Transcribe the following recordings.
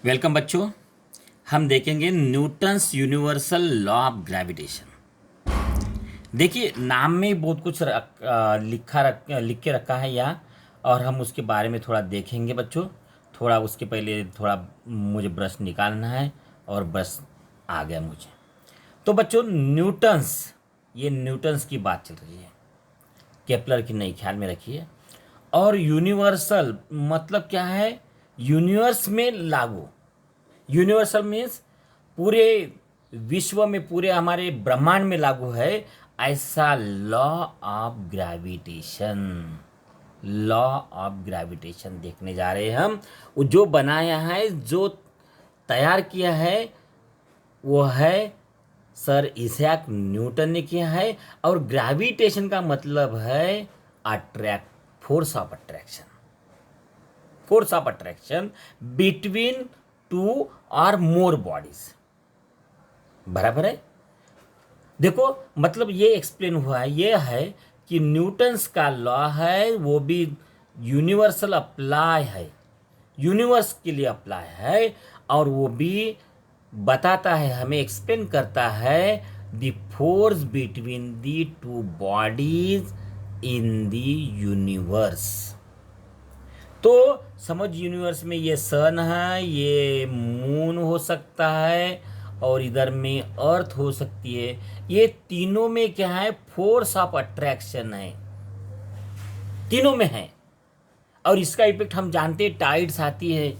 Welcome बच्चों। हम देखेंगे Newton's universal law of gravitation. देखिए, नाम में ही बहुत कुछ लिख के रखा है यहाँ, और हम उसके बारे में थोड़ा देखेंगे बच्चों। थोड़ा उसके पहले थोड़ा मुझे ब्रश निकालना है, और ब्रश आ गया मुझे। तो बच्चों, ये न्यूटन्स की बात चल रही है, केपलर की नहीं, ख्याल में रखिए। और यूनिवर्सल मतलब क्या है? यूनिवर्स में लागू। यूनिवर्सल मीन्स पूरे विश्व में, पूरे हमारे ब्रह्मांड में लागू है ऐसा law of gravitation. Law of gravitation देखने जा रहे हैं हम। वो जो बनाया है, जो तैयार किया है, वो है सर इसैक न्यूटन ने किया है। और ग्रेविटेशन का मतलब है attract, force of attraction. Force of attraction between to और मोर बॉडीज। बराबर है। देखो, मतलब ये एक्सप्लेन हुआ है, ये है कि न्यूटन्स का लॉ है, वो भी यूनिवर्सल अप्लाई है, यूनिवर्स के लिए अप्लाई है। और वो भी बताता है, हमें एक्सप्लेन करता है the force between the two bodies in the universe. तो समझ, यूनिवर्स में ये सन है, ये मून हो सकता है, और इधर में अर्थ हो सकती है। ये तीनों में क्या है? फोर्स ऑफ अट्रैक्शन है, तीनों में है। और इसका इफेक्ट हम जानते हैं, टाइड्स आती है,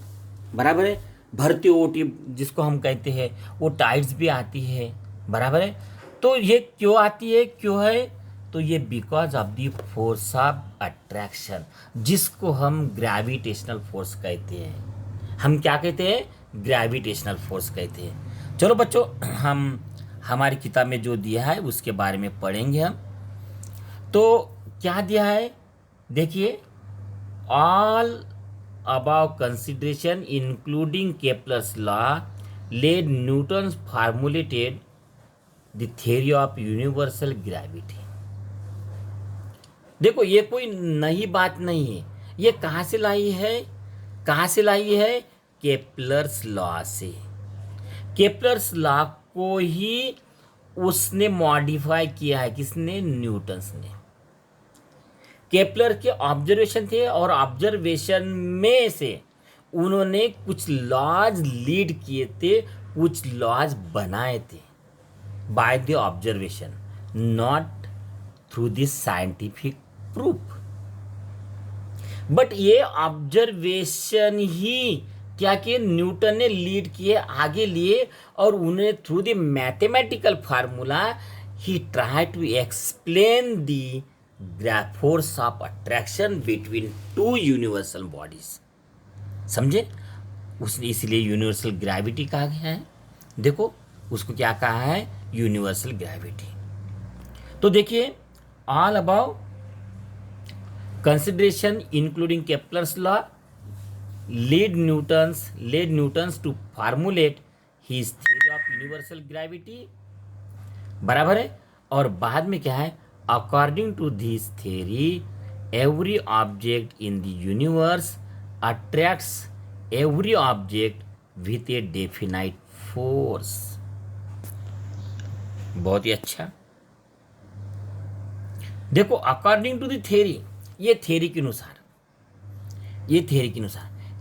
बराबर है। भरती ओटी जिसको हम कहते हैं, वो टाइड्स भी आती है, बराबर है। तो ये क्यों आती है, क्यों है? तो ये because of the force of attraction, जिसको हम ग्रेविटेशनल फोर्स कहते हैं। हम क्या कहते हैं? ग्रेविटेशनल फोर्स कहते हैं। चलो बच्चों, हम हमारी किताब में जो दिया है उसके बारे में पढ़ेंगे हम। तो क्या दिया है देखिए, all above consideration including Kepler's law led Newton formulated the theory of universal gravity। देखो, ये कोई नई बात नहीं है। ये कहाँ से लाई है? कहाँ से लाई है? केपलर्स लॉ से। केपलर्स लॉ को ही उसने मॉडिफाई किया है। किसने? न्यूटन्स ने। केपलर के ऑब्जर्वेशन थे, और ऑब्जर्वेशन में से उन्होंने कुछ लॉज लीड किए थे, कुछ लॉज बनाए थे by the observation, not through this scientific proof. But ये ऑब्जर्वेशन ही क्या किए? न्यूटन ने लीड किए, आगे लिए, और उन्हें through the mathematical formula he try to explain the force of attraction between two universal bodies. समझे? उसने इसलिए यूनिवर्सल ग्रेविटी कहा गया है। देखो, उसको क्या कहा है? Universal gravity. तो देखिए, all about consideration including Kepler's law led Newton's to formulate his theory of universal gravity. बराबर है। और बाद में क्या है? According to this theory every object in the universe attracts every object with a definite force. बहुत ही अच्छा। देखो, अकॉर्डिंग टू द थ्योरी, ये थ्योरी के अनुसार,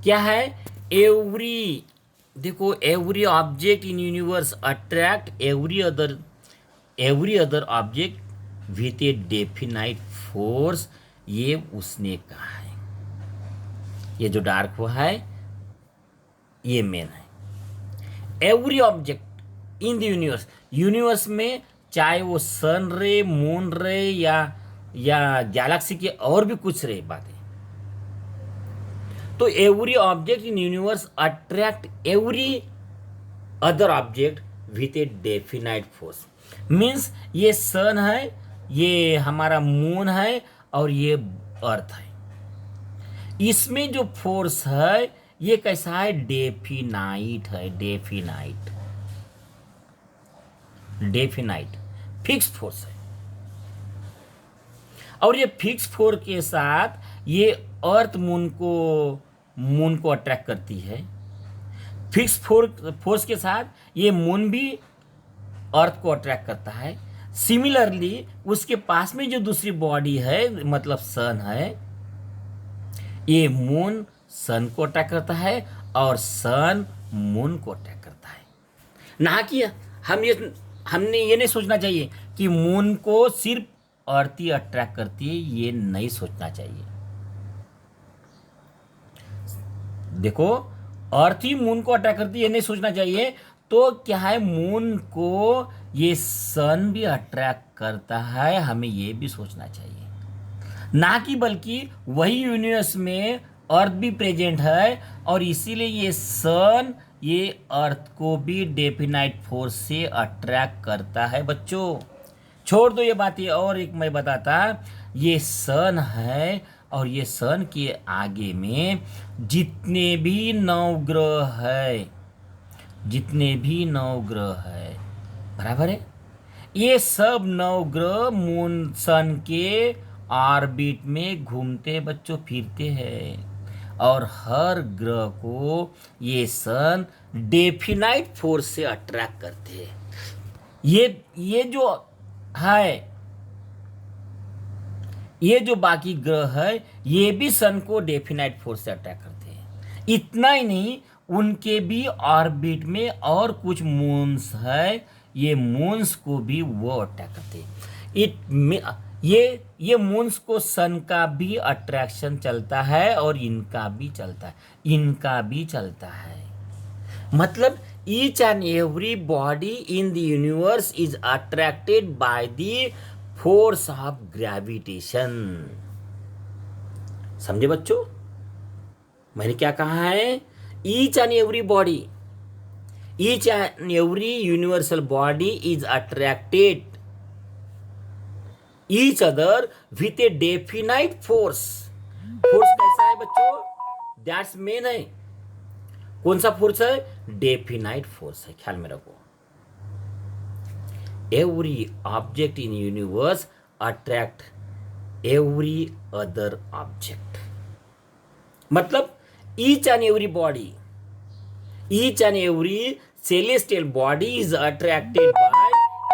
क्या है? एवरी, देखो, every object in universe attract every other object with a definite force. ये उसने कहा है। ये जो डार्क हुआ है, ये मेन है। Every object in the universe, universe में चाहे वो सन रे, मून रे, या गैलेक्सी के और भी कुछ रे बातें, तो every object in universe attract every other object with a definite force. Means ये सन है, ये हमारा मून है, और ये अर्थ है। इसमें जो फोर्स है, ये कैसा है? डेफिनाइट है। डेफिनाइट फिक्स फोर्स है। और ये फिक्स फोर्स के साथ ये अर्थ मून को अट्रैक्ट करती है। फिक्स फोर्स के साथ ये मून भी अर्थ को अट्रैक्ट करता है। सिमिलरली उसके पास में जो दूसरी बॉडी है, मतलब सन है, ये मून सन को अट्रैक्ट करता है और सन मून को अट्रैक्ट करता है। ना कि हमने ये नहीं सोचना चाहिए कि मून को सिर्फ अर्थ ही अट्रैक्ट करती है, ये नहीं सोचना चाहिए। देखो, अर्थ ही मून को अट्रैक्ट करती है, ये नहीं सोचना चाहिए। तो क्या है, मून को ये सन भी अट्रैक्ट करता है, हमें ये भी सोचना चाहिए। ना कि बल्कि वही यूनिवर्स में अर्थ भी प्रेजेंट है और इसीलिए ये सन ये अर्थ को भी डेफिनाइट फोर्स से अट्रैक्ट करता है। बच्चों छोड़ दो ये बातें, और एक मैं बताता, ये सन है और ये सन के आगे में जितने भी नवग्रह है, जितने भी नवग्रह है, बराबर है, ये सब नवग्रह मून सन के ऑर्बिट में घूमते बच्चों, फिरते हैं और हर ग्रह को ये सन डेफिनाइट फोर्स से अट्रैक्ट करते हैं। ये जो है, ये जो बाकी ग्रह है, ये भी सन को डेफिनाइट फोर्स से अट्रैक्ट करते हैं। इतना ही नहीं, उनके भी ऑर्बिट में और कुछ मून्स है, ये मून्स को भी वो अट्रैक्ट करते हैं। ये मून्स को सन का भी अट्रैक्शन चलता है और इनका भी चलता है, इनका भी चलता है। मतलब each and every body in the universe is attracted by the force of gravitation. समझे बच्चों, मैंने क्या कहा है? Each and every body, each and every universal body is attracted each other with a definite force. Force कैसा है बच्चों? That's main है। कौन सा फोर्स है? डेफिनाइट फोर्स है, ख्याल में रखो। Every object in universe attract every other object. मतलब each and every body, each and every celestial body is attracted by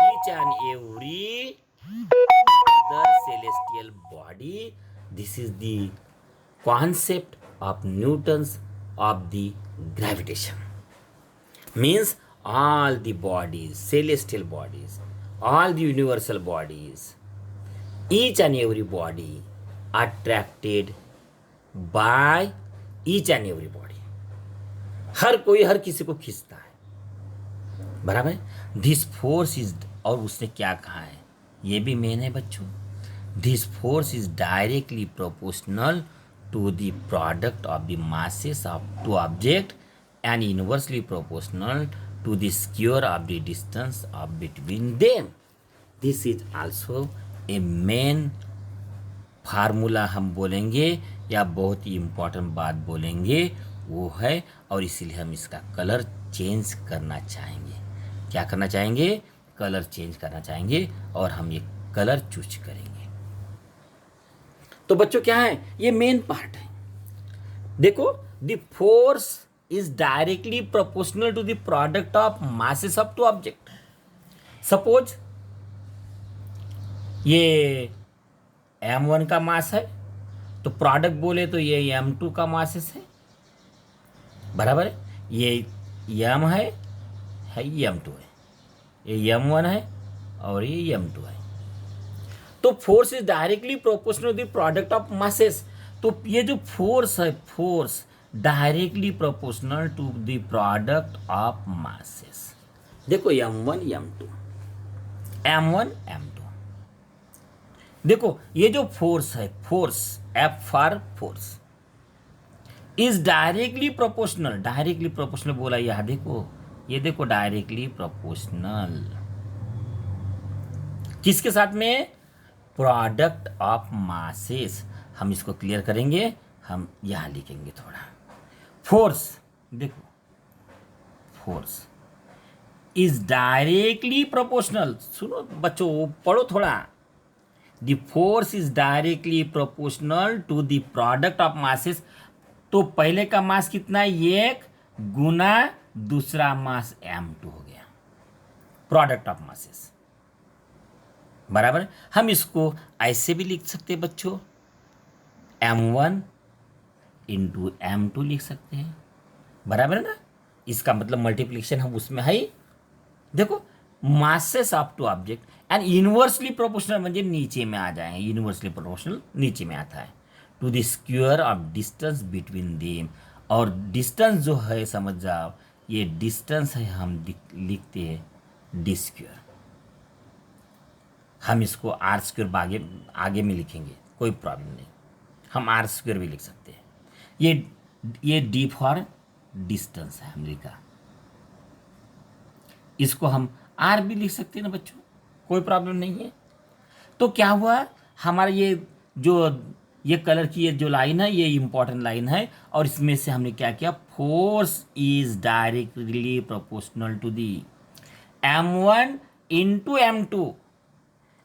each and every the celestial body. This is the concept of Newton's of the gravitation. Means all the bodies, celestial bodies, all the universal bodies, each and every body attracted by each and every body. हर कोई हर किसी को खींचता है, बराबर। This force is, और उसने क्या कहा है ये भी मेन है बच्चों। This force is directly proportional to the product of the masses of two object and inversely proportional to the square of the distance of between them. This is also a main formula हम बोलेंगे, या बहुत ही important बात बोलेंगे वो है, और इसीलिए हम इसका कलर चेंज करना चाहेंगे। क्या करना चाहेंगे? कलर चेंज करना चाहेंगे, और हम ये कलर चूज करेंगे। तो बच्चों क्या है, ये मेन पार्ट है। देखो, the force is directly proportional to the product of masses of two object. Suppose ये m1 का मास है, तो प्रोडक्ट बोले तो ये m2 का मासेस है, बराबर है। ये m है ये m2 है, ये m1 है और ये m2 है। तो force is directly proportional to the product of masses. तो ये जो फोर्स है, force directly proportional to the product of masses. देखो m1 m2, m1 m2। देखो ये जो फोर्स है, force F for force is directly proportional, directly proportional बोला यह देखो, ये देखो डायरेक्टली प्रोपोर्शनल किसके साथ में? Product of masses. हम इसको क्लियर करेंगे, हम यहां लिखेंगे थोड़ा। फोर्स, देखो फोर्स इज डायरेक्टली प्रोपोर्शनल, सुनो बच्चों पढ़ो थोड़ा। The force is directly proportional to the product of masses. तो पहले का मास कितना है? 1, गुना दूसरा मास m2 हो गया, प्रोडक्ट ऑफ मासेस, बराबर। हम इसको ऐसे भी लिख सकते हैं बच्चों, m1 इंटू m2 लिख सकते हैं, बराबर है ना। इसका मतलब मल्टीप्लिकेशन हम उसमें है ही। देखो, masses of two object and inversely proportional म्हणजे नीचे में आ जाए, इनवर्सली प्रोपोर्शनल नीचे में आता है, to the square of distance between them. और डिस्टेंस जो है समझ जाओ, ये डिस्टेंस है, हम लिखते हैं डी स्क्वायर। हम इसको आर स्क्वायर आगे में लिखेंगे, कोई प्रॉब्लम नहीं, हम आर स्क्वायर भी लिख सकते हैं। ये डी फॉर डिस्टेंस है, हम लिखा, इसको हम आर भी लिख सकते हैं ना बच्चों, कोई प्रॉब्लम नहीं है। तो क्या हुआ, हमारा ये कलर की ये जो लाइन है, ये इंपॉर्टेंट लाइन है, और इसमें से हमने क्या किया, force is directly proportional to the m1 into m2।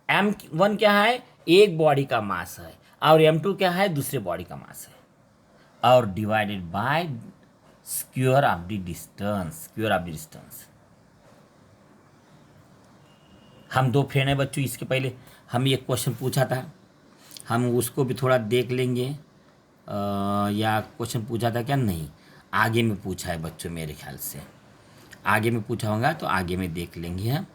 m1 क्या है, एक बॉडी का मास है, और m2 क्या है, दूसरे बॉडी का मास है, और divided by square of the distance. हम दो फ्रेंड हैं बच्चों, इसके पहले हम एक क्वेश्चन पूछा था, हम उसको भी थोड़ा देख लेंगे। या क्वेश्चन पूछा था क्या, नहीं, आगे में पूछा है बच्चों, मेरे ख्याल से आगे में पूछा होगा, तो आगे में देख लेंगे हम,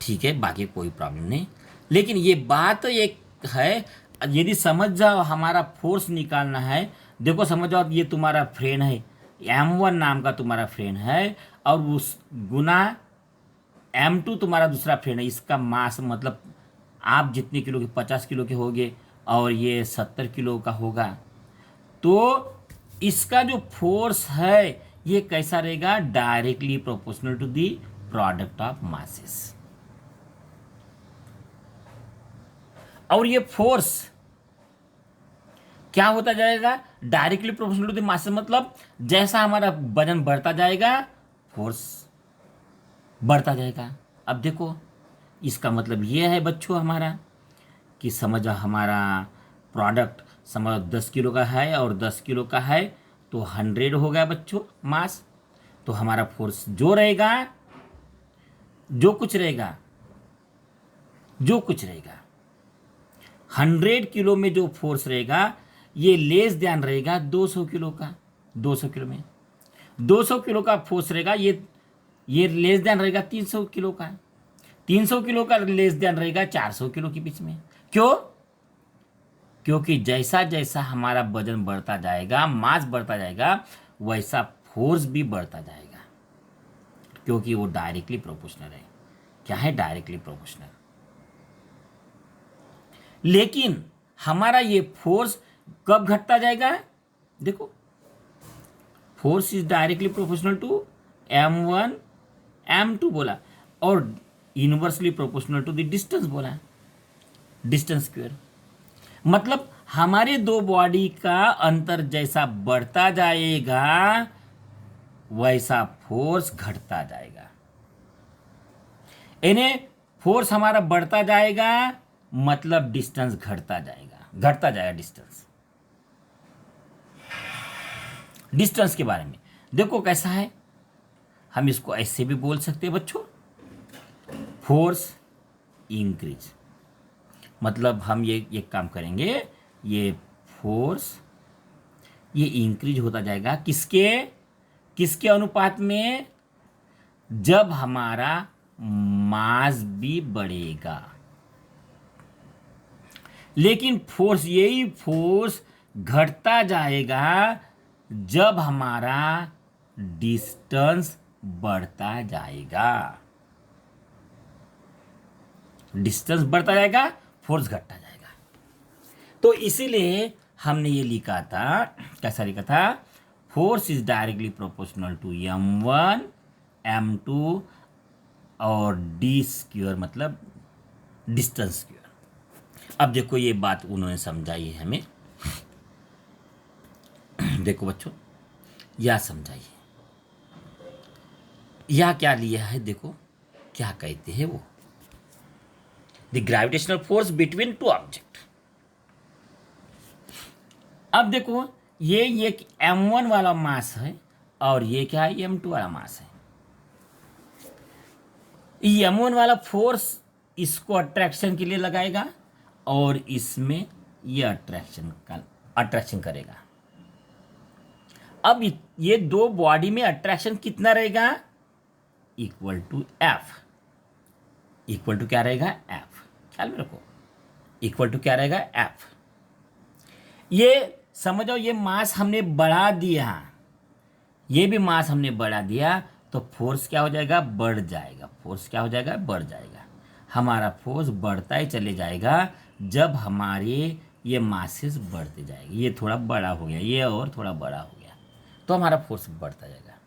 ठीक है, बाकी कोई प्रॉब्लम नहीं। लेकिन ये बात एक है, यदि समझ जाओ हमारा फोर्स निकालना है, देखो समझ जाओ, ये तुम्हारा फ्रेंड है, m1 नाम का तुम्हारा फ्रेंड है, और उस गुना m2 तुम्हारा दूसरा फ्रेंड है, इसका मास मतलब आप जितने किलो के, 50 किलो के होगे, और ये 70 किलो का होगा, तो इसका जो फोर्स है ये कैसा रहेगा, directly proportional to the product of masses. और ये फोर्स क्या होता जाएगा, directly proportional to the masses, मतलब जैसा हमारा वजन बढ़ता जाएगा, फोर्स बढ़ता जाएगा। अब देखो, इसका मतलब ये है बच्चों हमारा, कि समझो हमारा प्रोडक्ट समझो 10 किलो का है, और 10 किलो का है, तो 100 हो गया बच्चों मास। तो हमारा फोर्स जो रहेगा, जो कुछ रहेगा 100 किलो में जो फोर्स रहेगा, ये लेस ध्यान रहेगा 200 किलो का। 200 किलो में 200 किलो का फोर्स रहेगा, ये लेस ध्यान रहेगा 300 किलो का। 300 किलो का लेस ध्यान रहेगा 400 किलो के बीच में। क्यों? क्योंकि जैसा जैसा हमारा वजन बढ़ता जाएगा, मास बढ़ता जाएगा, वैसा फोर्स भी बढ़ता जाएगा, क्योंकि वो डायरेक्टली प्रोपोर्शनल है। क्या है? Directly proportional. लेकिन हमारा ये फोर्स कब घटता जाएगा? देखो, force is directly proportional to m1 m2 बोला, और inversely proportional to the distance बोला, डिस्टेंस स्क्वायर। मतलब हमारे दो बॉडी का अंतर जैसा बढ़ता जाएगा, वैसा फोर्स घटता जाएगा। यानी फोर्स हमारा बढ़ता जाएगा, मतलब डिस्टेंस घटता जाएगा डिस्टेंस के बारे में देखो कैसा है। हम इसको ऐसे भी बोल सकते हैं बच्चों, फोर्स इंक्रीज। मतलब हम ये काम करेंगे, ये फोर्स ये इंक्रीज होता जाएगा किसके अनुपात में? जब हमारा मास भी बढ़ेगा। लेकिन यही फोर्स घटता जाएगा जब हमारा डिस्टेंस बढ़ता जाएगा। डिस्टेंस बढ़ता जाएगा, फोर्स घटता जाएगा। तो इसीलिए हमने ये लिखा था, कैसा लिखा था? Force is directly proportional to m1 m2 और d स्क्वायर, मतलब डिस्टेंस स्क्वायर। अब देखो ये बात उन्होंने समझाई है हमें। देखो बच्चों, या समझाइए, या क्या लिया है, देखो क्या कहते हैं वो, the gravitational force between two object. अब देखो, ये m1 वाला मास है और ये क्या है, M2 वाला मास है। M1 वाला फोर्स इसको अट्रैक्शन के लिए लगाएगा और इसमें ये अट्रैक्शन करेगा। अब ये दो बॉडी में अट्रैक्शन कितना रहेगा, equal to F। Equal to क्या रहेगा, F। ख्याल में रखो, इक्वल टू क्या रहेगा, F। ये समझो, ये मास हमने बढ़ा दिया, ये भी मास हमने बढ़ा दिया, तो फोर्स क्या हो जाएगा, बढ़ जाएगा। फोर्स क्या हो जाएगा, बढ़ जाएगा। हमारा फोर्स बढ़ता ही चले जाएगा जब हमारे ये मासेस बढ़ते जाएंगे। ये थोड़ा बड़ा हो गया, ये और थोड़ा बड़ा हो गया, तो हमारा फोर्स बढ़ता जाएगा।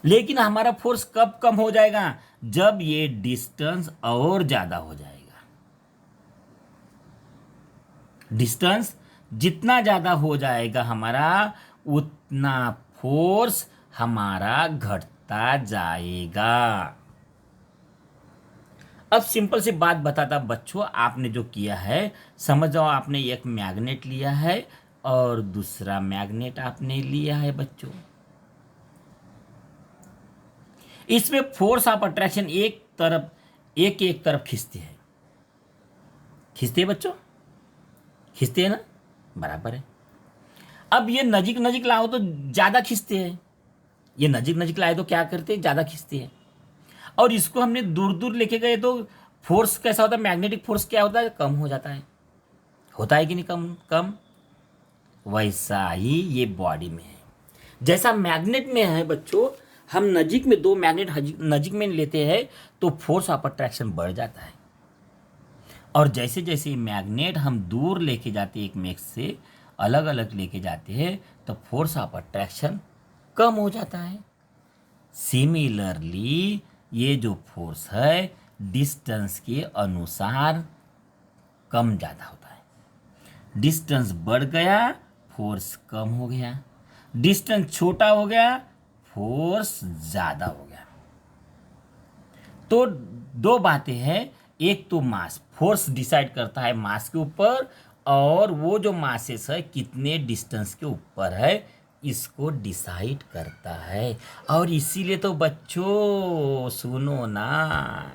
लेकिन हमारा फोर्स कब कम हो जाएगा, जब ये डिस्टेंस और ज्यादा हो जाएगा। डिस्टेंस जितना ज्यादा हो जाएगा हमारा, उतना फोर्स हमारा घटता जाएगा। अब सिंपल सी बात बताता बच्चों, आपने जो किया है, समझ जाओ, आपने एक मैग्नेट लिया है और दूसरा मैग्नेट आपने लिया है बच्चों। इसमें फोर्स ऑफ अट्रैक्शन एक तरफ खींचते हैं। खींचते हैं बच्चों, खींचते हैं ना, बराबर है। अब ये नजीक नजीक लाओ तो ज्यादा खींचते हैं, ये नजीक नजीक लाए तो क्या करते हैं, ज्यादा खींचते हैं। और इसको हमने दूर दूर लेके गए तो फोर्स कैसा होता है, मैग्नेटिक फोर्स क्या होता है, कम हो जाता है। होता है कि नहीं, कम कम। वैसा ही ये बॉडी में है। जैसा मैग्नेट में है बच्चों, हम नजीक में दो मैग्नेट नजीक में लेते हैं तो फोर्स ऑफ अट्रैक्शन बढ़ जाता है। और जैसे जैसे मैग्नेट हम दूर लेके जाते हैं, एक में से अलग अलग लेके जाते हैं, तो फोर्स ऑफ अट्रैक्शन कम हो जाता है। सिमिलरली ये जो फोर्स है डिस्टेंस के अनुसार कम ज़्यादा होता है। डिस्टेंस बढ़ गया, फोर्स कम हो गया। डिस्टेंस छोटा हो गया, फोर्स ज़्यादा हो गया। तो दो बातें हैं, एक तो मास, फोर्स डिसाइड करता है मास के ऊपर, और वो जो मासेस है कितने डिस्टेंस के ऊपर है इसको डिसाइड करता है। और इसीलिए तो बच्चों सुनो ना,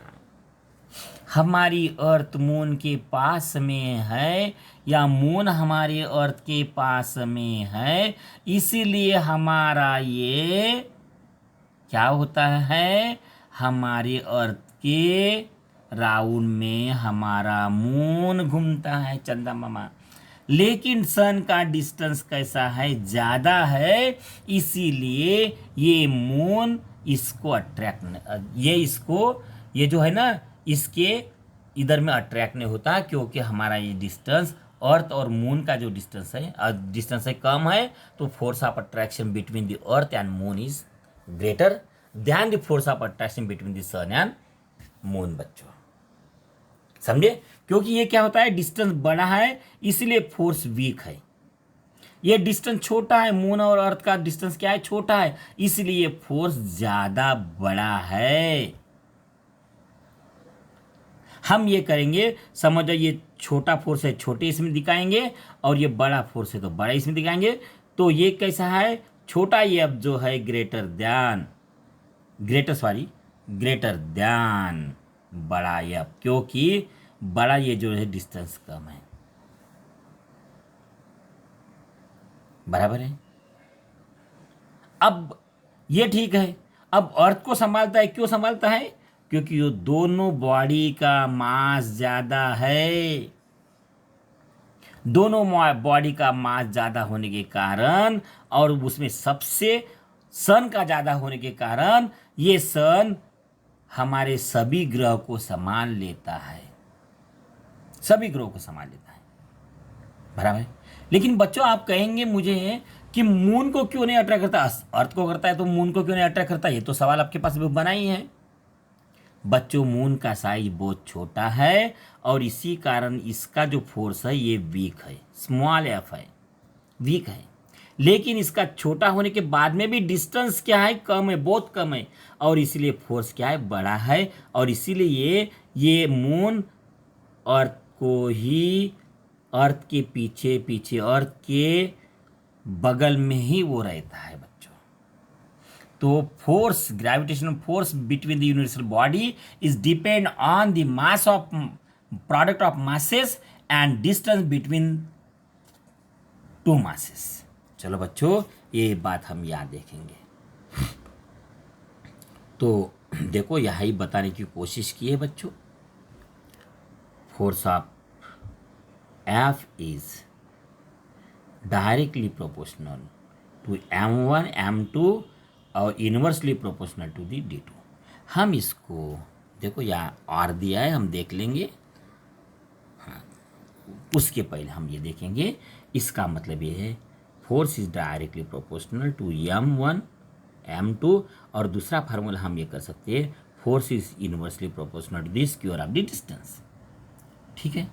हमारी अर्थ मून के पास में है या मून हमारे अर्थ के पास में है, इसीलिए हमारा ये क्या होता है, हमारे अर्थ के राउंड में हमारा मून घूमता है, चंदा मामा। लेकिन सन का डिस्टेंस कैसा है, ज़्यादा है, इसीलिए ये मून इसको अट्रैक्ट, ये जो है ना, इसके इधर में अट्रैक्ट नहीं होता, क्योंकि हमारा ये डिस्टेंस अर्थ और मून का जो डिस्टेंस है कम है, तो force of attraction between the earth and moon is greater than the force of attraction between the sun and moon बच्चों। समझे? क्योंकि ये क्या होता है, डिस्टेंस बड़ा है इसलिए फोर्स वीक है। ये डिस्टेंस छोटा है, मून और अर्थ का डिस्टेंस क्या है, छोटा है, इसलिए फोर्स ज्यादा बड़ा है। हम ये करेंगे, समझो ये छोटा फोर्स है, छोटे इसमें दिखाएंगे, और ये बड़ा फोर्स है तो बड़ा इसमें दिखाएंगे। तो ये कैसा है, छोटा ये अब जो है ग्रेटर देन बड़ा ये अब, क्योंकि बड़ा ये जो है डिस्टेंस कम है, बराबर है। अब ये ठीक है, अब अर्थ को संभालता है, क्यों संभालता है, क्योंकि ये दोनों बॉडी का मास ज्यादा है। दोनों बॉडी का मास ज्यादा होने के कारण, और उसमें सबसे सन का ज्यादा होने के कारण, ये सन हमारे सभी ग्रह को संभाल लेता है, सभी ग्रहों को संभाल लेता है, बराबर। लेकिन बच्चों आप कहेंगे मुझे कि मून को क्यों नहीं अट्रैक्ट करता, अर्थ को करता है तो मून को क्यों नहीं अट्रैक्ट करता, ये तो सवाल आपके पास भी बना ही है। बच्चों मून का साइज बहुत छोटा है, और इसी कारण इसका जो फोर्स है ये वीक है, स्मॉल एफ है, वीक है। लेकिन इसका छोटा होने के बाद में भी डिस्टेंस क्या है, कम है, बहुत कम है, और इसीलिए फोर्स क्या है, बड़ा है। और इसीलिए ये मून अर्थ को ही, अर्थ के पीछे पीछे, अर्थ के बगल में ही वो रहता है बच्चों, तो force, gravitational force between the universal body is depend on the mass of product of masses and distance between two masses. चलो बच्चों, ये बात हम याद देखेंगे। तो देखो यही बताने की कोशिश की है बच्चों। Force of F is directly proportional to m1 m2 और inversely proportional to the d2। हम इसको देखो यहाँ और दिया है, हम देख लेंगे। हाँ, उसके पहले हम ये देखेंगे, इसका मतलब ये है force is directly proportional to m1 m2 और दूसरा फार्मूला हम ये कर सकते हैं, force is inversely proportional to the square of the distance. ठीक है।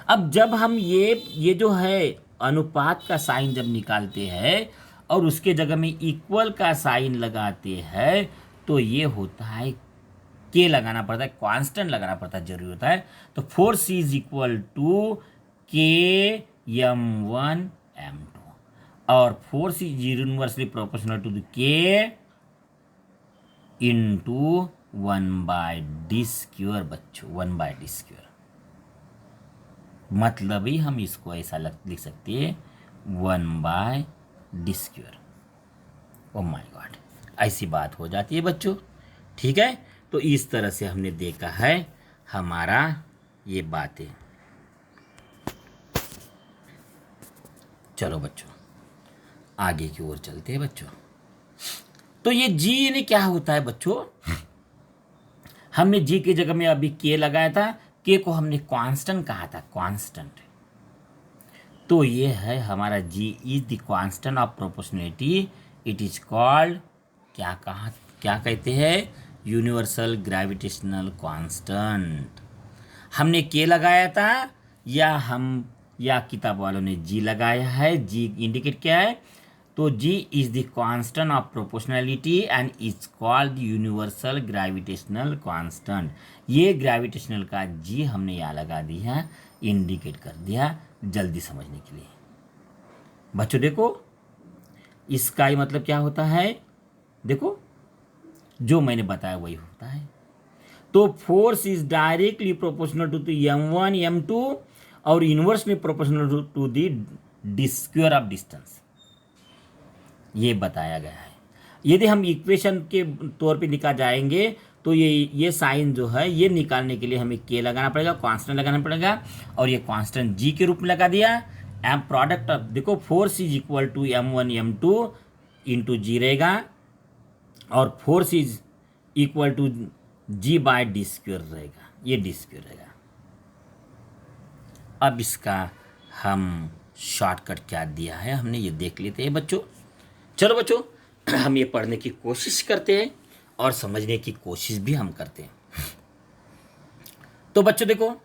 अब जब हम ये जो है अनुपात का साइन जब निकालते हैं और उसके जगह में इक्वल का साइन लगाते हैं तो ये होता है के लगाना पड़ता है, कांस्टेंट लगाना पड़ता है, जरूरी होता है। तो फोर्स इज इक्वल टू के m1 m2 और force is universally proportional to the के इंटू 1/d²। बच्चों 1/d², मतलब ही हम इसको ऐसा लिख सकते हैं 1/d²। ओ माय गॉड, ऐसी बात हो जाती है बच्चों। ठीक है, तो इस तरह से हमने देखा है हमारा ये बातें। चलो बच्चों आगे की ओर चलते हैं बच्चों। तो ये जी यानी क्या होता है बच्चों? हमने जी की जगह में अभी के लगाया था, के को हमने कांस्टेंट कहा था, कांस्टेंट। तो ये है हमारा G is the constant of proportionality. It is called क्या कहते हैं? Universal gravitational constant. हमने के लगाया था या किताब वालों ने जी लगाया है। जी इंडिकेट क्या है? तो G is the constant of proportionality and is called universal gravitational constant. ये ग्रेविटेशनल का जी हमने यहाँ लगा दिया, इंडिकेट कर दिया जल्दी समझने के लिए। बच्चों देखो इसका ही मतलब क्या होता है, देखो जो मैंने बताया वही होता है। तो force is directly proportional to m1 m2 और inversely proportional to the square of distance, ये बताया गया है। यदि हम इक्वेशन के तौर पे निकाल जाएंगे तो ये साइन जो है ये निकालने के लिए हमें के लगाना पड़ेगा, कांस्टेंट लगाना पड़ेगा और ये कांस्टेंट जी के रूप में लगा दिया। एम प्रोडक्ट ऑफ देखो force is equal to m1 m2 into G रहेगा और force is equal to g/d² रहेगा, ये d² रहेगा। अब इसका हम शॉर्टकट क्या दिया है हमने ये देख लेते हैं बच्चों। चलो बच्चों हम ये पढ़ने की कोशिश करते हैं और समझने की कोशिश भी हम करते हैं। तो बच्चों देखो,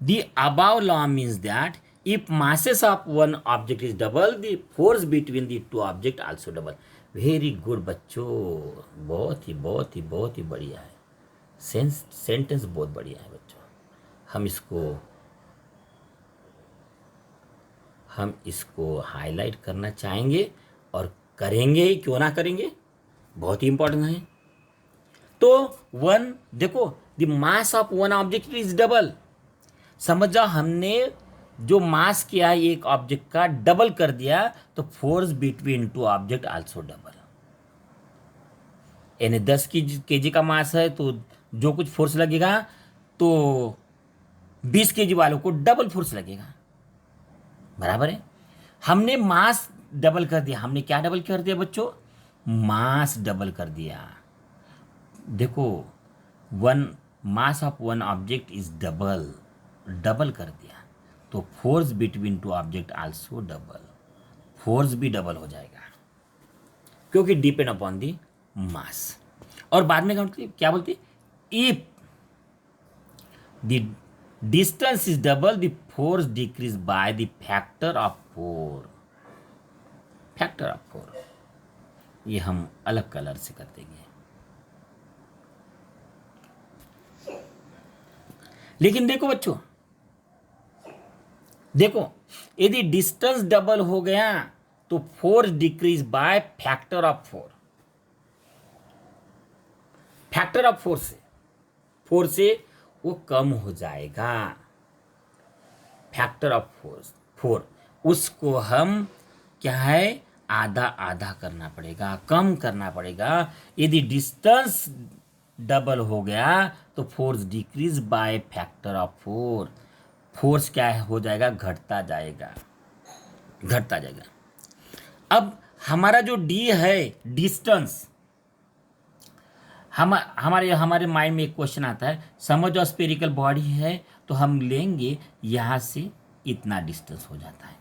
the above law means that if masses of one object is double the force between the two object also double. Very good बच्चों, बहुत ही बढ़िया है। सेंटेंस बहुत बढ़िया है बच्चों। हम इसको हाईलाइट करना चाहेंगे और करेंगे ही, क्यों ना करेंगे, बहुत ही इंपॉर्टेंट है। तो वन देखो, the mass of one object is double. समझ जाओ हमने जो मास किया है एक ऑब्जेक्ट का डबल कर दिया, तो force between two object also double. यानी 10 kg का मास है तो जो कुछ फोर्स लगेगा तो 20 kg वालों को डबल फोर्स लगेगा, बराबर है। हमने मास डबल कर दिया। हमने क्या डबल कर दिया बच्चों? मास डबल कर दिया। देखो one mass of one object is double कर दिया, तो force between two object also double, force भी डबल हो जाएगा क्योंकि डिपेंड अपॉन दी मास। और बाद में क्या बोलती? If the distance is double the force decrease by the factor of 4। ये हम अलग कलर से कर देंगे। लेकिन देखो बच्चों, देखो यदि डिस्टेंस डबल हो गया तो force decrease by factor of 4। Factor of four से वो कम हो जाएगा। फैक्टर ऑफ फोर उसको हम क्या है, आधा आधा करना पड़ेगा, कम करना पड़ेगा। यदि डिस्टेंस डबल हो गया तो force decrease by factor of force क्या हो जाएगा, घटता जाएगा। अब हमारा जो डी है डिस्टेंस, हमारे माइंड में एक क्वेश्चन आता है, समझो स्फेरिकल बॉडी है तो हम लेंगे यहाँ से इतना डिस्टेंस हो जाता है,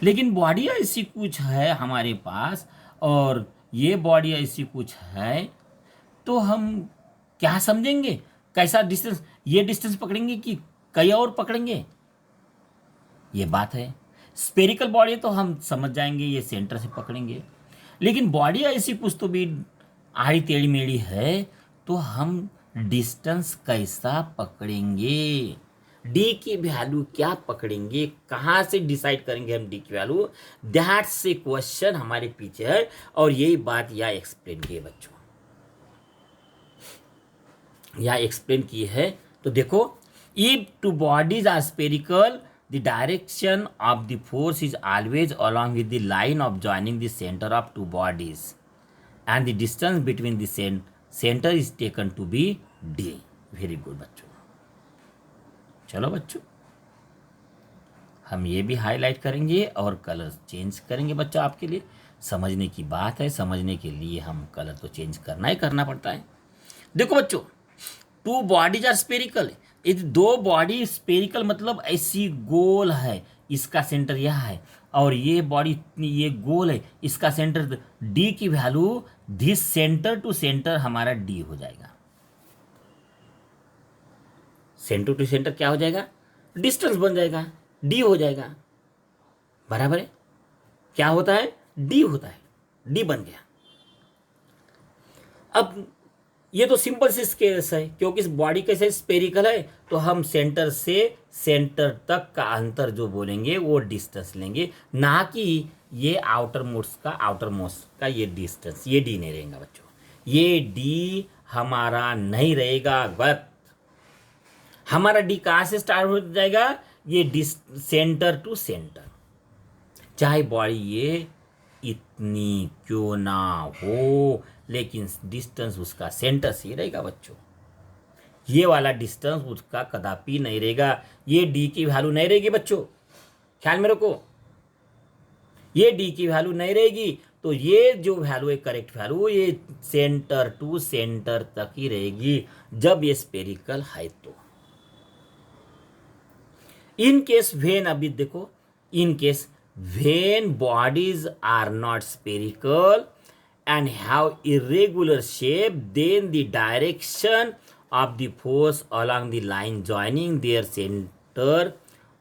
लेकिन बॉडी ऐसी कुछ है हमारे पास और ये बॉडी ऐसी कुछ है, तो हम क्या समझेंगे, कैसा डिस्टेंस, ये डिस्टेंस पकड़ेंगे कि कई और पकड़ेंगे, ये बात है। स्फेरिकल बॉडी तो हम समझ जाएंगे ये सेंटर से पकड़ेंगे, लेकिन बॉडी ऐसी कुछ तो भी आड़ी टेढ़ी मेढ़ी है, तो हम डिस्टेंस कैसा पकड़ेंगे, डी की वैल्यू क्या पकड़ेंगे, कहाँ से डिसाइड करेंगे हम डी की वैल्यू, दैट्स ए क्वेश्चन हमारे पीछे है। और यही बात यहाँ एक्सप्लेन की है बच्चों, यहाँ एक्सप्लेन की है। तो देखो, if two bodies are spherical the direction of the force is always along with the line of joining the center of two bodies and the distance between the center is taken to be d. Very good बच्चों। चलो बच्चों, हम ये भी highlight करेंगे और colour change करेंगे बच्चों, आपके लिए समझने की बात है, समझने के लिए हम कलर तो चेंज करना ही करना पड़ता है। देखो बच्चों, टू बॉडीज आर स्फेरिकल, यदि दो बॉडी स्फेरिकल मतलब ऐसी गोल है, इसका सेंटर यह है, और ये बॉडी ये गोल है, इसका सेंटर डी की value, this centre to centre हमारा डी हो जाएगा। सेंटर टू सेंटर क्या हो जाएगा, डिस्टेंस बन जाएगा, डी हो जाएगा, बराबर है। क्या होता है, डी होता है, डी बन गया। अब ये तो सिंपल सी केस है, क्योंकि इस बॉडी कैसे स्फेरिकल है, तो हम सेंटर से सेंटर तक का अंतर जो बोलेंगे वो डिस्टेंस लेंगे, ना कि ये आउटर मोस्ट का ये डिस्टेंस, ये डी नहीं रहेगा बच्चों, ये डी हमारा नहीं रहेगा, गलत। हमारा डी कहाँ से स्टार्ट हो जाएगा, ये सेंटर टू सेंटर, चाहे बॉडी ये इतनी क्यों ना हो, लेकिन डिस्टेंस उसका सेंटर से ही रहेगा बच्चों। ये वाला डिस्टेंस उसका कदापि नहीं रहेगा, ये डी की वैल्यू नहीं रहेगी बच्चों, ख्याल में रखो, ये डी की वैल्यू नहीं रहेगी, तो ये जो वैल्यू है करेक्ट वैल्यू, ये सेंटर टू सेंटर तक ही रहेगी जब ये स्फेरिकल है। तो इन केस व्हेन, अभी देखो, in case when bodies are not spherical and have irregular shape, then the direction of the force along the line joining their center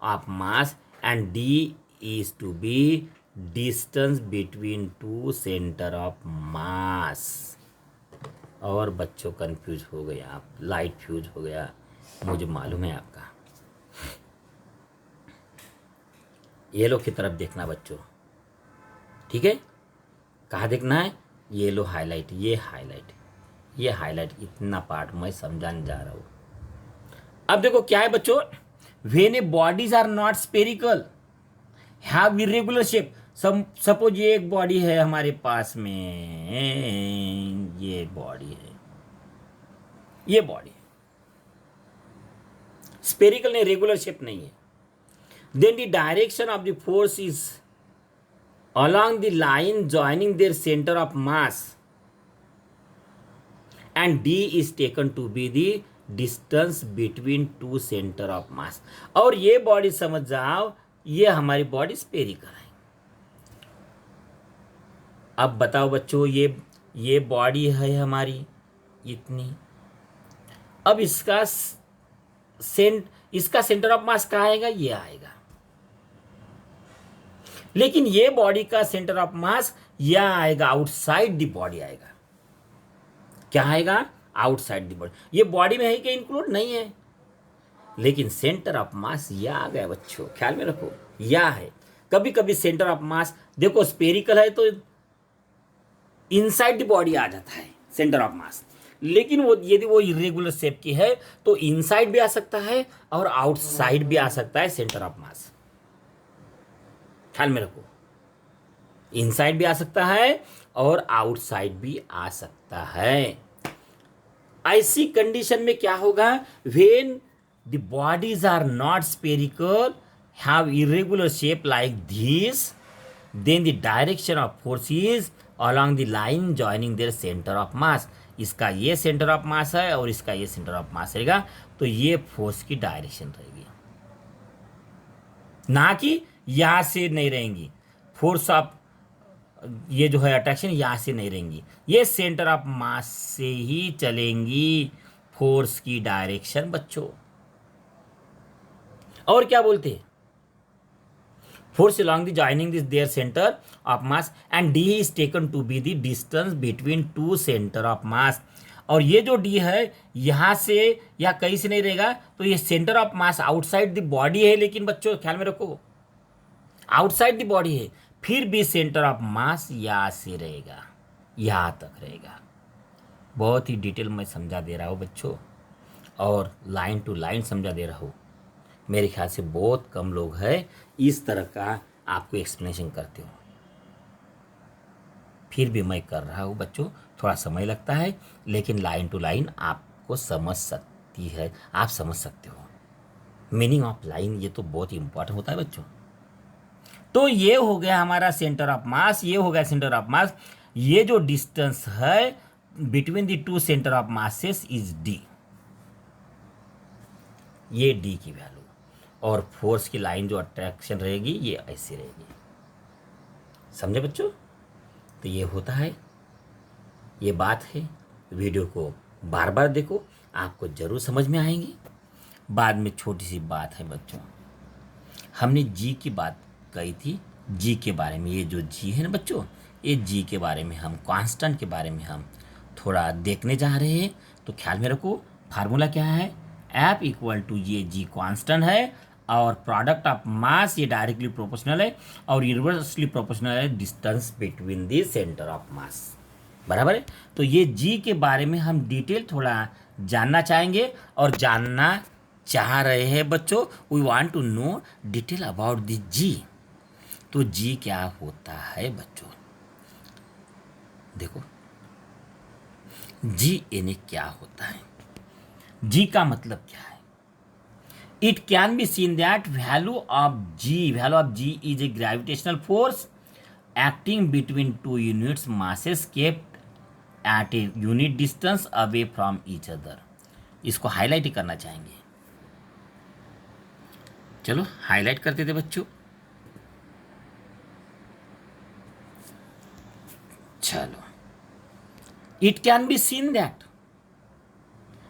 of mass and d is to be distance between two center of mass। और बच्चों confuse हो गए आप, light fuse हो गया, मुझे मालूम है आपका। येलो की तरफ देखना बच्चों, ठीक है, कहाँ देखना है, येलो हाईलाइट, ये हाईलाइट, इतना पार्ट मैं समझाने जा रहा हूँ। अब देखो क्या है बच्चों, when a bodies are not spherical have irregular shape, suppose ये एक बॉडी है हमारे पास में, ये बॉडी है, ये बॉडी स्फेरिकल नहीं, रेगुलर शेप नहीं है, then the direction of the force is along the line joining their center of mass and d is taken to be the distance between two center of mass। और ये body समझ जाओ, ये हमारी body spherical है। अब बताओ बच्चों, ये बॉडी है हमारी इतनी, अब इसका सेंटर ऑफ मास कहाँ आएगा, ये आएगा, लेकिन ये बॉडी का सेंटर ऑफ मास यह आएगा, आउटसाइड द बॉडी आएगा। क्या आएगा, आउटसाइड द बॉडी, ये बॉडी में है कि इंक्लूड नहीं है, लेकिन सेंटर ऑफ मास यह आ गया बच्चों, ख्याल में रखो, यह है। कभी कभी सेंटर ऑफ मास देखो स्फेरिकल है तो इनसाइड द बॉडी आ जाता है सेंटर ऑफ मास, लेकिन वो यदि वो इरेगुलर शेप की है तो इनसाइड भी आ सकता है और आउटसाइड भी आ सकता है सेंटर ऑफ मास। ख्याल में रखो, इनसाइड भी आ सकता है और आउटसाइड भी आ सकता है। ऐसी कंडीशन में क्या होगा, when the bodies are not spherical, have irregular shape like this, then the direction of force is along the line joining their center of mass। इसका ये सेंटर ऑफ मास है और इसका ये सेंटर ऑफ मास रहेगा, तो ये force की डायरेक्शन रहेगी, ना कि यहां से नहीं रहेंगी। फोर्स ऑफ ये जो है अट्रैक्शन यहां से नहीं रहेंगी, ये सेंटर ऑफ मास से ही चलेंगी फोर्स की डायरेक्शन बच्चों। और क्या बोलते हैं, force along the joining this their center of mass and d is taken to be the distance between two center of mass। और ये जो d है यहां से या कहीं से नहीं रहेगा, तो ये centre of mass outside the body है, लेकिन बच्चों ख्याल में रखो आउटसाइड द बॉडी है, फिर भी सेंटर ऑफ मास यहां से रहेगा, यहां तक रहेगा। बहुत ही डिटेल में समझा दे रहा हूँ बच्चों, और लाइन टू लाइन समझा दे रहा हूँ। मेरे ख्याल से बहुत कम लोग हैं इस तरह का आपको एक्सप्लेनेशन करते हो, फिर भी मैं कर रहा हूँ बच्चों। थोड़ा समय लगता है लेकिन लाइन टू लाइन आपको समझ सकती है, आप समझ सकते हो मीनिंग ऑफ लाइन। ये तो बहुत ही इंपॉर्टेंट होता है बच्चों। तो ये हो गया हमारा सेंटर ऑफ मास, ये हो गया सेंटर ऑफ मास। ये जो डिस्टेंस है between the two centre of masses is D, ये डी की वैल्यू। और फोर्स की लाइन जो अट्रैक्शन रहेगी ये ऐसी रहेगी, समझे बच्चों। तो ये होता है, ये बात है। वीडियो को बार बार देखो, आपको जरूर समझ में आएंगी। बाद में छोटी सी बात है बच्चों, हमने जी की बात कही थी, जी के बारे में। ये जो जी है ना बच्चों, ये जी के बारे में हम कांस्टेंट के बारे में हम थोड़ा देखने जा रहे हैं। तो ख्याल में रखो, फार्मूला क्या है, एफ इक्वल टू ये जी कांस्टेंट है और प्रोडक्ट ऑफ मास ये डायरेक्टली प्रोपोर्शनल है और यूनिवर्सली प्रोपोर्शनल है distance between the centre of mass, बराबर है। तो ये जी के बारे में हम डिटेल थोड़ा जानना चाहेंगे और जानना चाह रहे हैं बच्चों। We want to know detail about the G. तो जी क्या होता है बच्चों, देखो जी यानी क्या होता है। जी का मतलब क्या है, it can be seen that value of g is a gravitational force acting between two units masses kept at a unit distance away from each other। इसको हाईलाइट ही करना चाहेंगे, चलो हाईलाइट करते थे बच्चों। चलो, it can be seen that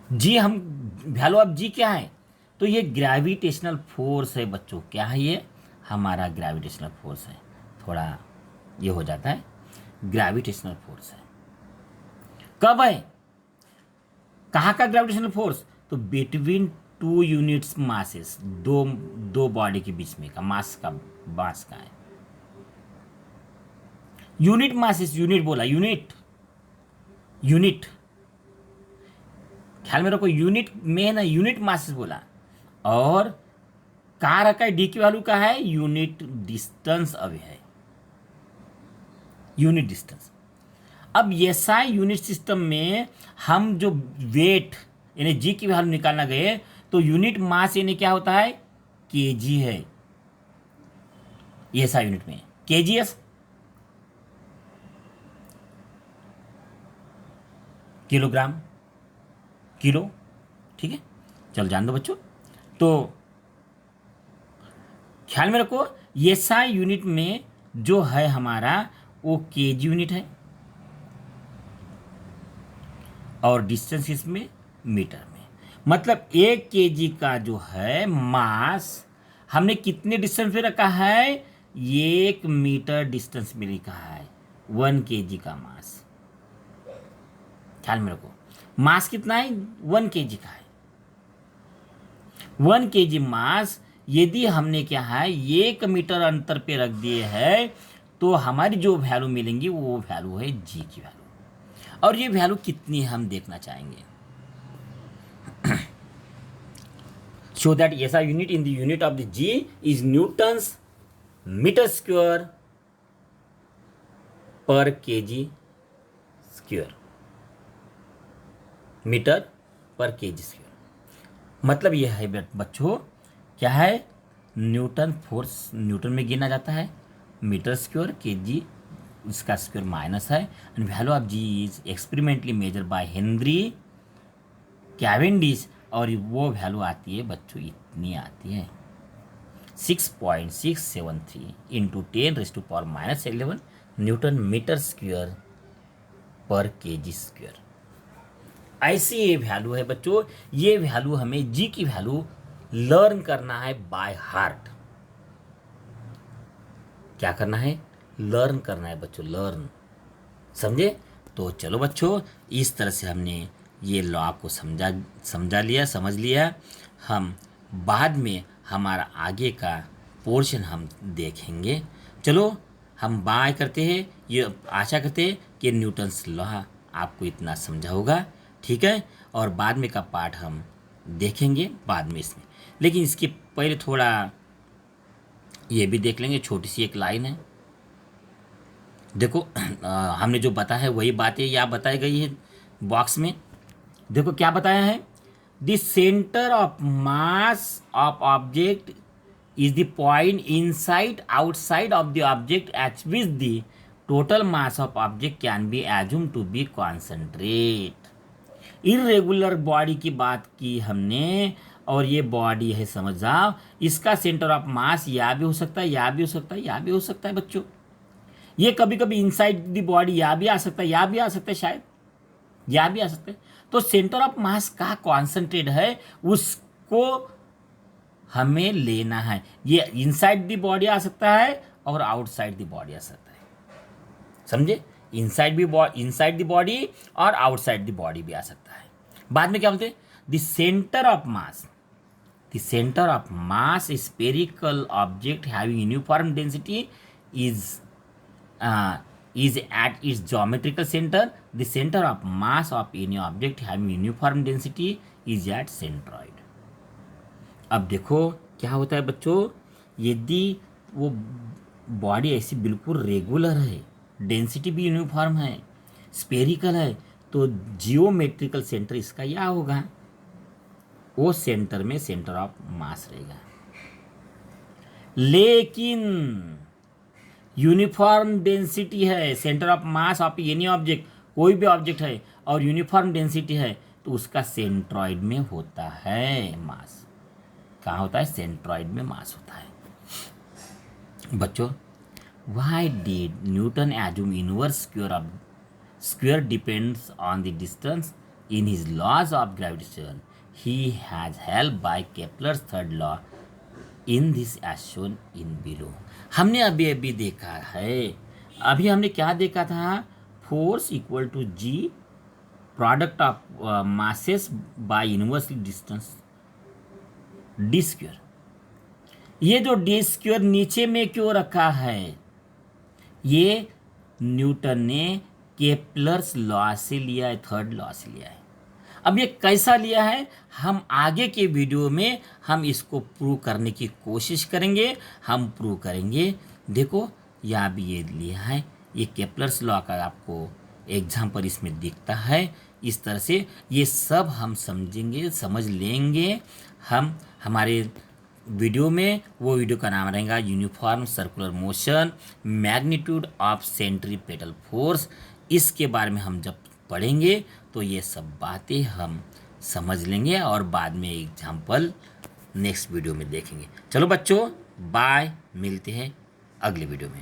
G, हम वैल्यू ऑफ जी क्या है, तो ये ग्रेविटेशनल फोर्स है बच्चों। क्या है ये, हमारा ग्रेविटेशनल फोर्स है। थोड़ा ये हो जाता है, ग्रेविटेशनल फोर्स है। कब है, कहाँ का ग्रेविटेशनल फोर्स, तो बिटवीन टू यूनिट्स मासेस, दो बॉडी के बीच में का मास का है। यूनिट मासेस, यूनिट बोला, यूनिट ख्याल में रखो, यूनिट में ना यूनिट मासेस बोला, और कहाँ रखा है, डी की वैल्यू का है, यूनिट डिस्टेंस अवे है, यूनिट डिस्टेंस। अब ऐसा यूनिट सिस्टम में हम जो वेट यानी जी की वैल्यू निकालना गए, तो यूनिट मास यानी क्या होता है, केजी है। ऐसा यूनिट में केजीएस, किलोग्राम, किलो, ठीक है। चल जान दो बच्चों। तो ख्याल में रखो, ऐसा यूनिट में जो है हमारा वो केजी यूनिट है और डिस्टेंस इसमें मीटर में। मतलब 1 केजी का जो है मास हमने कितने डिस्टेंस पे रखा है, 1 मीटर डिस्टेंस में लिखा है 1 केजी का मास। ख्याल में रखो, मास कितना है, 1 केजी का है। 1 केजी मास यदि हमने क्या है 1 मीटर अंतर पे रख दिए है, तो हमारी जो वैल्यू मिलेंगी वो वैल्यू है जी की वैल्यू। और ये वैल्यू कितनी है हम देखना चाहेंगे। Show that SI unit in the unit of the G is newtons metre square per kg square, metre per kg square. मतलब यह है बच्चों, क्या है, न्यूटन फोर्स न्यूटन में गिना जाता है, मीटर स्क्वायर kg इसका स्क्वायर माइनस है, and value of G is experimentally measure by Henry Cavendish, और वो वैल्यू आती है बच्चों, इतनी आती है 6.673 into 10⁻⁻11 Newton metre square per kg square. ऐसी ये वैल्यू है बच्चों। ये वैल्यू हमें जी की वैल्यू लर्न करना है बाय हार्ट। क्या करना है, लर्न करना है बच्चों, लर्न, समझे। तो चलो बच्चों, इस तरह से हमने ये लॉ को समझ लिया। हम बाद में हमारा आगे का पोर्शन हम देखेंगे। चलो हम बाय करते हैं, ये आशा करते हैं कि न्यूटन्स लॉ आपको इतना समझा होगा, ठीक है। और बाद में का पार्ट हम देखेंगे बाद में इसमें, लेकिन इसके पहले थोड़ा ये भी देख लेंगे। छोटी सी एक लाइन है, देखो हमने जो बताया है वही बातें यहाँ बताई गई है बॉक्स में। देखो क्या बताया है, the centre of mass of object is the point inside outside of the object at which the total mass of object can be assumed to be concentrate। Irregular body की बात की हमने, और ये बॉडी है, समझ जाओ, इसका सेंटर ऑफ मास या भी हो सकता है, या भी हो सकता है, या भी हो सकता है बच्चों। ये कभी कभी इनसाइड द बॉडी या भी आ सकता है, या भी आ सकता है, शायद या भी आ सकता है। तो सेंटर ऑफ मास का कॉन्सेंट्रेट है, उसको हमें लेना है। ये इनसाइड द बॉडी आ सकता है और आउटसाइड द बॉडी आ सकता है, समझे। इनसाइड द बॉडी और आउटसाइड द बॉडी भी आ सकता है। बाद में क्या बोलते हैं, the centre of mass spherical object having uniform density is at its geometrical center. The center of mass of any object having uniform density is at centroid। अब देखो क्या होता है बच्चों, यदि वो बॉडी ऐसी बिल्कुल रेगुलर है, डेंसिटी भी यूनिफॉर्म है, स्पेरिकल है, तो जियोमेट्रिकल सेंटर इसका क्या होगा, वो सेंटर में सेंटर ऑफ मास रहेगा। लेकिन यूनिफॉर्म डेंसिटी है, centre of mass of any object, कोई भी ऑब्जेक्ट है और यूनिफॉर्म डेंसिटी है, तो उसका सेंट्रॉइड में होता है मास। कहाँ होता है, सेंट्रॉइड में मास होता है बच्चों। Why did Newton assume inverse square depends on the distance in his laws of gravitation. He has help by Kepler's third law in this as shown in below. हमने अभी देखा है, अभी हमने क्या देखा था, force equal to G product of masses by universal distance D square. ये जो डी स्क्वायर नीचे में क्यों रखा है, ये न्यूटन ने केपलर्स लॉ से लिया है, थर्ड लॉ से लिया है। अब ये कैसा लिया है, हम आगे के वीडियो में हम इसको प्रूव करने की कोशिश करेंगे, हम प्रूव करेंगे। देखो यहाँ भी ये लिया है, ये केपलर्स लॉ का आपको एग्जाम्पल इसमें दिखता है। इस तरह से ये सब हम समझेंगे, समझ लेंगे हम हमारे वीडियो में। वो वीडियो का नाम रहेगा uniform circular motion, magnitude of centripetal force. इसके बारे में हम जब पढ़ेंगे तो ये सब बातें हम समझ लेंगे और बाद में एग्जाम्पल नेक्स्ट वीडियो में देखेंगे। चलो बच्चों, बाय, मिलते हैं अगले वीडियो में।